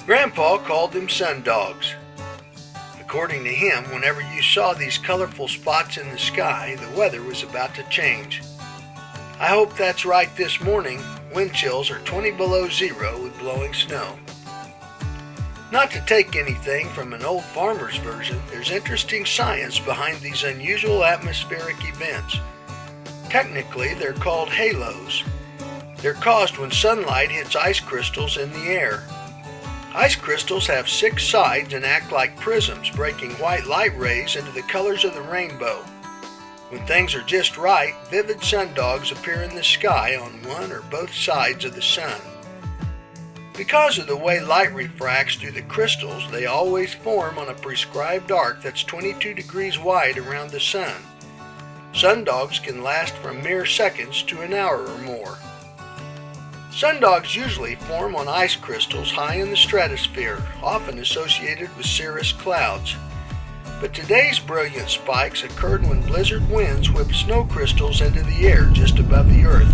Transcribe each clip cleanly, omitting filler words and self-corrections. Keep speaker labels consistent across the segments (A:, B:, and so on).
A: Grandpa called them sundogs. According to him, whenever you saw these colorful spots in the sky, the weather was about to change. I hope that's right this morning. Wind chills are 20 below zero with blowing snow. Not to take anything from an old farmer's version, there's interesting science behind these unusual atmospheric events. Technically, they're called halos. They're caused when sunlight hits ice crystals in the air. Ice crystals have 6 sides and act like prisms, breaking white light rays into the colors of the rainbow. When things are just right, vivid sundogs appear in the sky on one or both sides of the sun. Because of the way light refracts through the crystals, they always form on a prescribed arc that's 22 degrees wide around the sun. Sundogs can last from mere seconds to an hour or more. Sundogs usually form on ice crystals high in the stratosphere, often associated with cirrus clouds. But today's brilliant spikes occurred when blizzard winds whipped snow crystals into the air just above the Earth,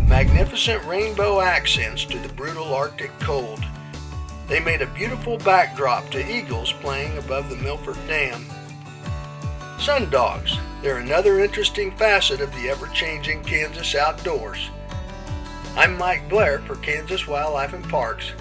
A: magnificent rainbow accents to the brutal Arctic cold. They made a beautiful backdrop to eagles playing above the Milford Dam. Sundogs, they're another interesting facet of the ever-changing Kansas outdoors. I'm Mike Blair for Kansas Wildlife and Parks.